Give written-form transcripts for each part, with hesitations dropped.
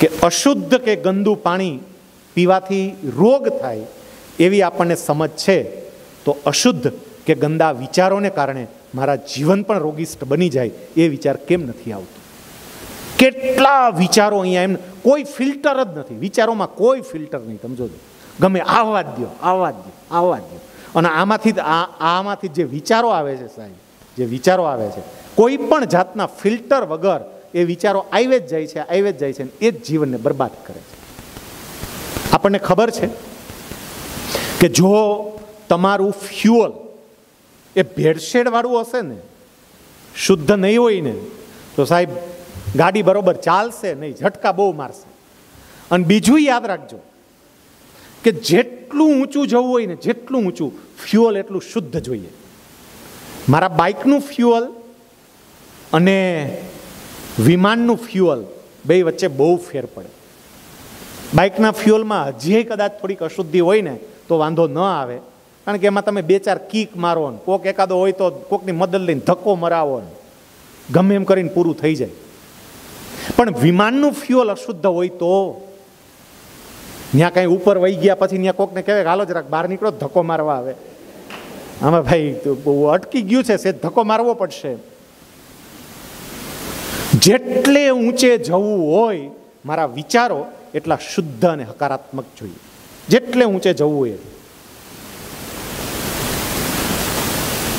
કે અશુદ્ધ કે ગંદુ પાણી પીવાથી રોગ થાય એવી આપણને સમજ છે, તો અશુદ્ધ કે ગંદા વિચારોને કારણે મારા જીવન પણ રોગિષ્ટ બની જાય એ વિચાર કેમ નથી આવતો? કેટલા વિચારો અહીંયા, એમ કોઈ ફિલ્ટર જ નથી, વિચારોમાં કોઈ ફિલ્ટર નહીં. તમે જોજો, ગમે આવવા જ દો, આવવા જ દો, આવવા જ દો. અને આમાંથી જે વિચારો આવે છે સાહેબ, જે વિચારો આવે છે, કોઈ પણ જાતના ફિલ્ટર વગર એ વિચારો આવે જ જાય છે, આવે જ જાય છે, એ જ જીવનને બરબાદ કરે છે. આપણને ખબર છે કે જો તમારું ફ્યુઅલ એ ભેળસેળ વાળું હશે ને, શુદ્ધ નહીં હોય ને, તો સાહેબ ગાડી બરોબર ચાલશે નહીં, ઝટકા બહુ મારશે. અને બીજું યાદ રાખજો કે જેટલું ઊંચું જવું હોય ને, જેટલું ઊંચું ફ્યુઅલ એટલું શુદ્ધ જોઈએ. મારા બાઇકનું ફ્યુઅલ અને વિમાનનું ફ્યુઅલ બે વચ્ચે બહુ ફેર પડે. બાઇકના ફ્યુઅલમાં હજી કદાચ થોડીક અશુદ્ધિ હોય ને તો વાંધો ન આવે, કારણ કે એમાં તમે બે ચાર કીક મારો ને, કોક એકાદો હોય તો કોકની મદદ લઈને ધક્કો મરાવો ને, ગમે એમ કરીને પૂરું થઈ જાય. પણ વિમાનનું ફ્યુઅલ અશુદ્ધ હોય તો ત્યાં કાંઈ ઉપર વહી ગયા પછી ત્યાં કોકને કહેવાય હાલો જરાક બહાર નીકળો, ધક્કો મારવા આવે. આમાં ભાઈ અટકી ગયું છે, સેજ ધક્કો મારવો પડશે. જેટલે ઊંચે જવું હોય મારા વિચારો એટલા શુદ્ધ અને હકારાત્મક જોઈએ, જેટલે ઊંચે જવું હોય.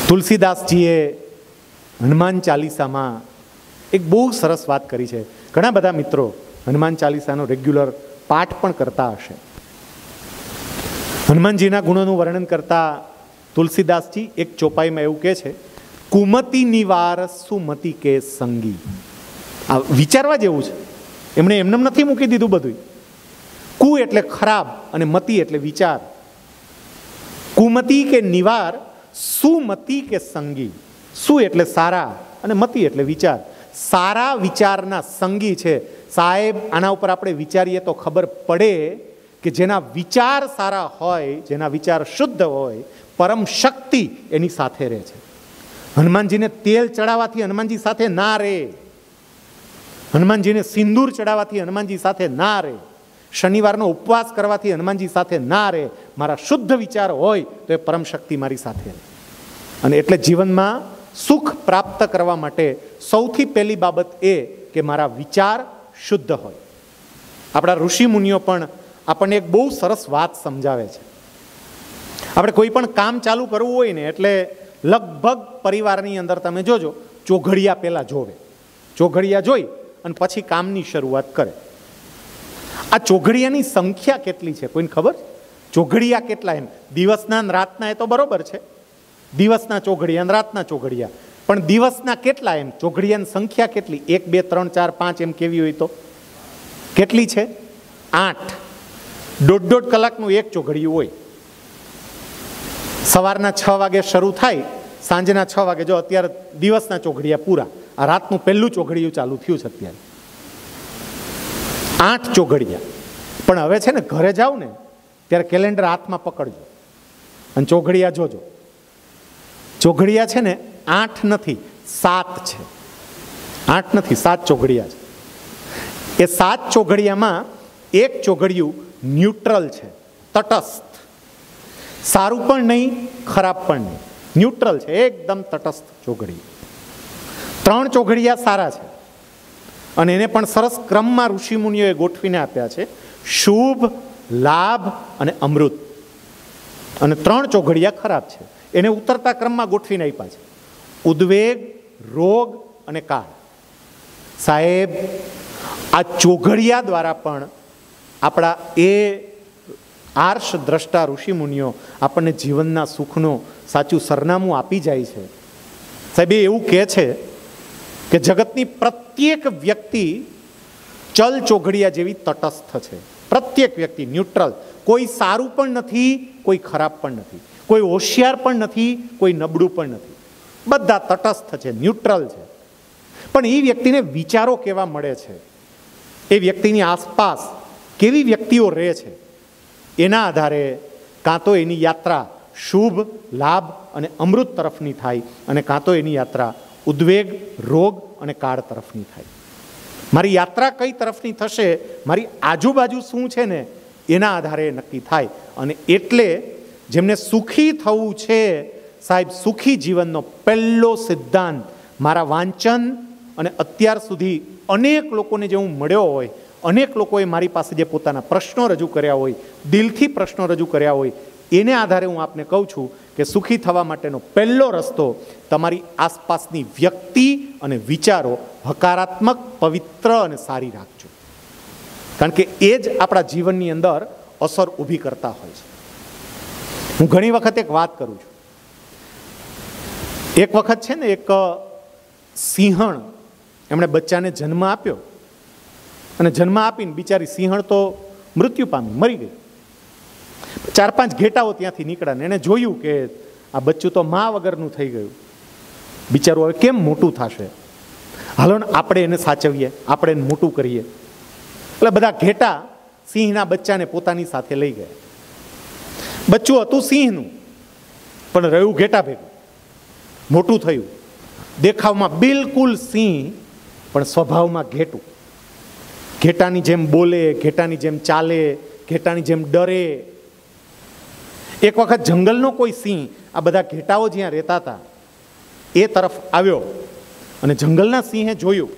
તુલસીદાસજીએ હનુમાન ચાલીસામાં એક બહુ સરસ વાત કરી છે. ઘણા બધા મિત્રો હનુમાન ચાલીસાનો રેગ્યુલર પાઠ પણ કરતા હશે. હનુમાનજીના ગુણોનું વર્ણન કરતા તુલસીદાસજી એક ચોપાઈમાં એવું કહે છે, કુમતિ નિવાર સુમતિ કે સંગી. આ વિચારવા જેવું છે, એમણે એમને નથી મૂકી દીધું બધું. કુ એટલે ખરાબ અને મતિ એટલે વિચાર. કુમતિ કે નિવાર, સુમતિ કે સંગી. સુ એટલે સારા અને મતિ એટલે વિચાર. સારા વિચારના સંગી છે સાહેબ. આના ઉપર આપણે વિચારીએ તો ખબર પડે કે જેના વિચાર સારા હોય, જેના વિચાર શુદ્ધ હોય, પરમ શક્તિ એની સાથે રહે છે. હનુમાનજીને તેલ ચડાવવાથી હનુમાનજી સાથે ના રહે, હનુમાનજીને સિંદૂર ચડાવવાથી હનુમાનજી સાથે ના રહે, શનિવારનો ઉપવાસ કરવાથી હનુમાનજી સાથે ના રહે. મારા શુદ્ધ વિચાર હોય તો એ પરમ શક્તિ મારી સાથે રહે. અને એટલે જીવનમાં સુખ પ્રાપ્ત કરવા માટે સૌથી પહેલી બાબત એ કે મારા વિચાર શુદ્ધ હોય. આપણા ઋષિ મુનિઓ પણ આપણને એક બહુ સરસ વાત સમજાવે છે. આપણે કોઈ પણ કામ ચાલુ કરવું હોય ને એટલે લગભગ પરિવારની અંદર તમે જોજો, ચોઘડિયા પહેલાં જોવે, ચોઘડિયા જોઈ અને પછી કામની શરૂઆત કરે. આ ચોઘડિયાની સંખ્યા કેટલી છે કોઈને ખબર? ચોઘડિયા કેટલા? એમ દિવસના રાતના એ તો બરોબર છે, દિવસના ચોઘડિયા અને રાતના ચોઘડિયા, પણ દિવસના કેટલા? એમ ચોઘડિયાની સંખ્યા કેટલી? 1 2 3 4 5 એમ કેવી હોય તો કેટલી છે? 8. 1.5 કલાકનું એક ચોઘડિયું હોય. સવારના 6 વાગે શરૂ થાય, સાંજના 6 વાગે. જો અત્યારે દિવસના ચોઘડિયા પૂરા, આ રાતનું પહેલું ચોઘડિયું ચાલુ થયું છે અત્યારે. 8 ચોઘડિયા. પણ હવે છે ને ઘરે જાવ ને ત્યારે કેલેન્ડર હાથમાં પકડજો અને ચોઘડિયા જોજો. ચોઘડિયા છે ને 8 નથી 7 છે. 8 નથી 7 ચોઘડિયા છે. એ 7 ચોઘડિયામાં એક ચોઘડિયું ન્યુટ્રલ છે, તટસ્થ. સારું પણ નહીં, ખરાબ પણ નહીં, ન્યુટ્રલ છે, એકદમ તટસ્થ ચોઘડિયું. 3 ચોઘડિયા સારા છે અને એને પણ સરસ ક્રમમાં ઋષિમુનિઓએ ગોઠવીને આપ્યા છે, શુભ, લાભ અને અમૃત. અને 3 ચોઘડિયા ખરાબ છે, એને ઉતરતા ક્રમમાં ગોઠવીને આપ્યા છે, ઉદ્વેગ, રોગ અને કાળ. સાહેબ આ ચોઘડિયા દ્વારા પણ આપણા એ આર્ષ દ્રષ્ટા ઋષિમુનિઓ આપણને જીવનના સુખનું સાચું સરનામું આપી જાય છે. સાહેબ એવું કહે છે કે જગતની પ્રત્યેક વ્યક્તિ ચલ ચોઘડિયા જેવી તટસ્થ છે. પ્રત્યેક વ્યક્તિ ન્યુટ્રલ, કોઈ સારું પણ નથી, કોઈ ખરાબ પણ નથી, કોઈ હોશિયાર પણ નથી, કોઈ નબળું પણ નથી, બધા તટસ્થ છે, ન્યુટ્રલ છે. પણ એ વ્યક્તિને વિચારો કેવા મળે છે, એ વ્યક્તિની આસપાસ કેવી વ્યક્તિઓ રહે છે, એના આધારે કાં તો એની યાત્રા શુભ, લાભ અને અમૃત તરફની થાય અને કાં તો એની યાત્રા ઉદ્વેગ, રોગ અને કાળ તરફની થાય. મારી યાત્રા કઈ તરફની થશે, મારી આજુબાજુ શું છે ને એના આધારે નક્કી થાય. અને એટલે જેમને સુખી થવું છે સાહેબ, સુખી જીવનનો પહેલો સિદ્ધાંત મારા વાંચન અને અત્યાર સુધી અનેક લોકોને જે હું મળ્યો હોય, અનેક લોકોએ મારી પાસે જે પોતાના પ્રશ્નો રજૂ કર્યા હોય, દિલથી પ્રશ્નો રજૂ કર્યા હોય, એને આધારે હું આપને કહું છું કે સુખી થવા માટેનો પહેલો રસ્તો તમારી આસપાસની વ્યક્તિ અને વિચારો હકારાત્મક, પવિત્ર અને સારી રાખજો. કારણ કે એ જ આપણા જીવનની અંદર અસર ઊભી કરતા હોય છે. હું ઘણી વખત એક વાત કરું છું. એક વખત છે ને એક સિંહણ એમણે બચ્ચાને જન્મ આપ્યો અને જન્મ આપીને બિચારી સિંહણ તો મૃત્યુ પામી, મરી ગઈ. 4-5 ઘેટાઓ ત્યાંથી નીકળ્યા ને એને જોયું કે આ બચ્ચું તો મા વગરનું થઈ ગયું, બિચારું હવે કેમ મોટું થશે, હાલો ને આપણે એને સાચવીએ, આપણે એને મોટું કરીએ. એટલે બધા ઘેટા સિંહના બચ્ચાને પોતાની સાથે લઈ ગયા. બચ્ચું હતું સિંહનું પણ રહ્યું ઘેટા ભેગું, મોટું થયું. દેખાવમાં બિલકુલ સિંહ પણ સ્વભાવમાં ઘેટું. ઘેટાની જેમ બોલે, ઘેટાની જેમ ચાલે, ઘેટાની જેમ ડરે. એક વખત જંગલનો કોઈ સિંહ આ બધા ઘેટાઓ જ્યાં રહેતા હતા એ તરફ આવ્યો અને જંગલના સિંહે જોયું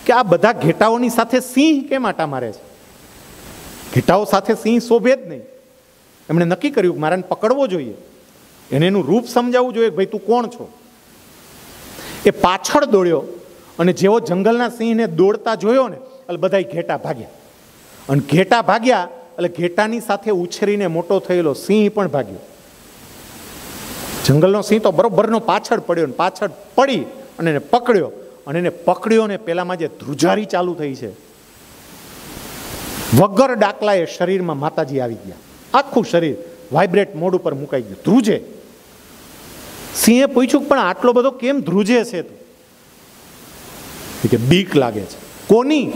કે આ બધા ઘેટાઓની સાથે સિંહ કેમ આટા મારે છે. ઘેટાઓ સાથે સિંહ શોભે જ નહીં. એમણે નક્કી કર્યું કે મારે પકડવો જોઈએ, એને એનું રૂપ સમજાવવું જોઈએ કે ભાઈ તું કોણ છો. એ પાછળ દોડ્યો અને જેવો જંગલના સિંહને દોડતા જોયો ને એટલે બધા ઘેટા ભાગ્યા. અને ઘેટા ભાગ્યા એટલે ઘેટાની સાથે ઉછરીને મોટો થયેલો સિંહ પણ ભાગ્યો. જંગલનો સિંહ તો બરોબરનો પાછળ પડ્યો ને પાછળ પડી અને એને પકડ્યો. અને એને પકડ્યો ને પેલામાં જે ધ્રુજારી ચાલુ થઈ છે, વગર ડાકલાએ શરીરમાં માતાજી આવી ગયા. આખું શરીર વાઇબ્રેટ મોડ ઉપર મુકાઈ ગયું, ધ્રુજે. સિંહે પૂછ્યું પણ આટલો બધો કેમ ધ્રુજે છે તું? કે બીક લાગે છે. કોની?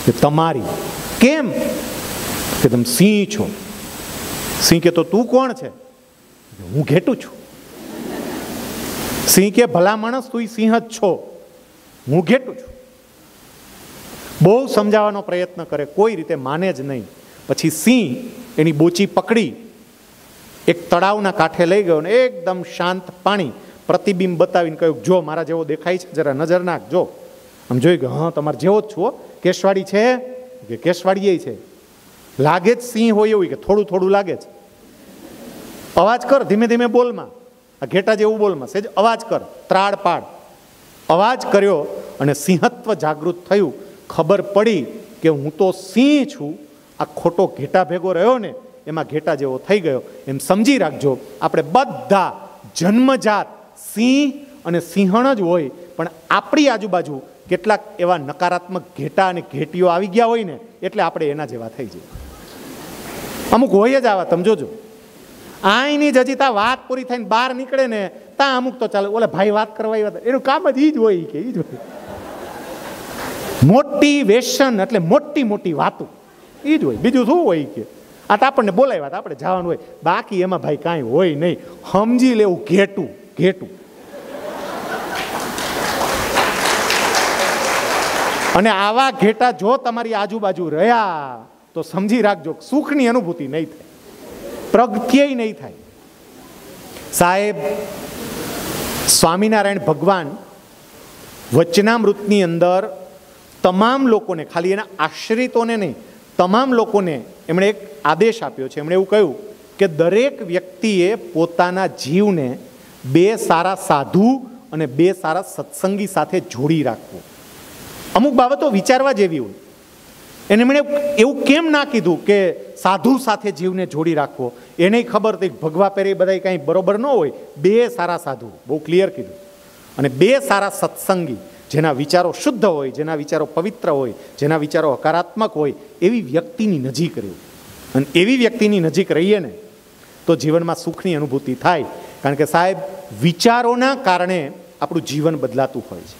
કે તમારી. કેમ? કે તમે સિંહ છો. સિંહ કે તો તું કોણ છે? હું ઘેટું છું. સિંહ કે ભલા માણસ તું સિંહ જ છો, હું ઘેટું છું. બહુ સમજાવવાનો પ્રયત્ન કરે, કોઈ રીતે માને જ નહીં. પછી સિંહ એની બોચી પકડી એક તળાવના કાંઠે લઈ ગયો ને એકદમ શાંત પાણી, પ્રતિબિંબ બતાવીને કહ્યું જો મારા જેવો દેખાય છે, જરા નજર નાખ. જો આમ જોઈ ગયો, હા તમારે જેવો જ છો. કેશવાડી છે? કે કેશવાડી છે. લાગે જ સિંહ હોય એવું? કે થોડું થોડું લાગે છે. અવાજ કર, ધીમે ધીમે બોલમાં, આ ઘેટા જેવું બોલમાં, સેજ અવાજ કર, ત્રાડ પાડ. અવાજ કર્યો અને સિંહત્વ જાગૃત થયું. ખબર પડી કે હું તો સિંહ છું, આ ખોટો ઘેટા ભેગો રહ્યો ને એમાં ઘેટા જેવો થઈ ગયો. એમ સમજી રાખજો, આપણે બધા જન્મજાત સિંહ અને સિંહણ જ હોય, પણ આપણી આજુબાજુ કેટલાક એવા નકારાત્મક ઘેટા અને ઘેટીઓ આવી ગયા હોય ને એટલે આપણે એના જેવા થઈ જઈએ. અમુક હોય જ આવા, તમે જોજો. આઈની જ હજી તા વાત પૂરી થઈને બહાર નીકળે ને તા અમુક તો ચાલે, ઓલે ભાઈ વાત કરવા આવ્યા, એનું કામ જ ઈ જ હોય કે ઈ જ હોય. મોટિવેશન એટલે મોટી મોટી વાતો ઈ જ હોય, બીજું શું હોય કે આ તો આપણને બોલાવ્યા હતા આપણે જવાનું હોય, બાકી એમાં ભાઈ કાંઈ હોય નહીં. સમજી લેવું ઘેટું ઘેટું. અને આવા ઘેટા જો તમારી આજુબાજુ રહ્યા તો સમજી રાખજો સુખની અનુભૂતિ નહીં થાય, પ્રગત્યય નહીં થાય. સાહેબ સ્વામિનારાયણ ભગવાન વચનામૃતની અંદર તમામ લોકોને, ખાલી એના આશ્રિતોને નહીં, તમામ લોકોને એમણે એક આદેશ આપ્યો છે. એમણે એવું કહ્યું કે દરેક વ્યક્તિએ પોતાના જીવને 2 સારા સાધુ અને 2 સારા સત્સંગી સાથે જોડી રાખવો. અમુક બાબતો વિચારવા જેવી હોય. એને એમણે એવું કેમ ના કીધું કે સાધુ સાથે જીવને જોડી રાખવો? એને ખબર હતી ભગવા પહેરી બધા કાંઈ બરોબર ન હોય. 2 સારા સાધુ, બહુ ક્લિયર કીધું. અને 2 સારા સત્સંગી, જેના વિચારો શુદ્ધ હોય, જેના વિચારો પવિત્ર હોય, જેના વિચારો હકારાત્મક હોય, એવી વ્યક્તિની નજીક રહેવું. અને એવી વ્યક્તિની નજીક રહીએ ને તો જીવનમાં સુખની અનુભૂતિ થાય. કારણ કે સાહેબ વિચારોના કારણે આપણું જીવન બદલાતું હોય છે.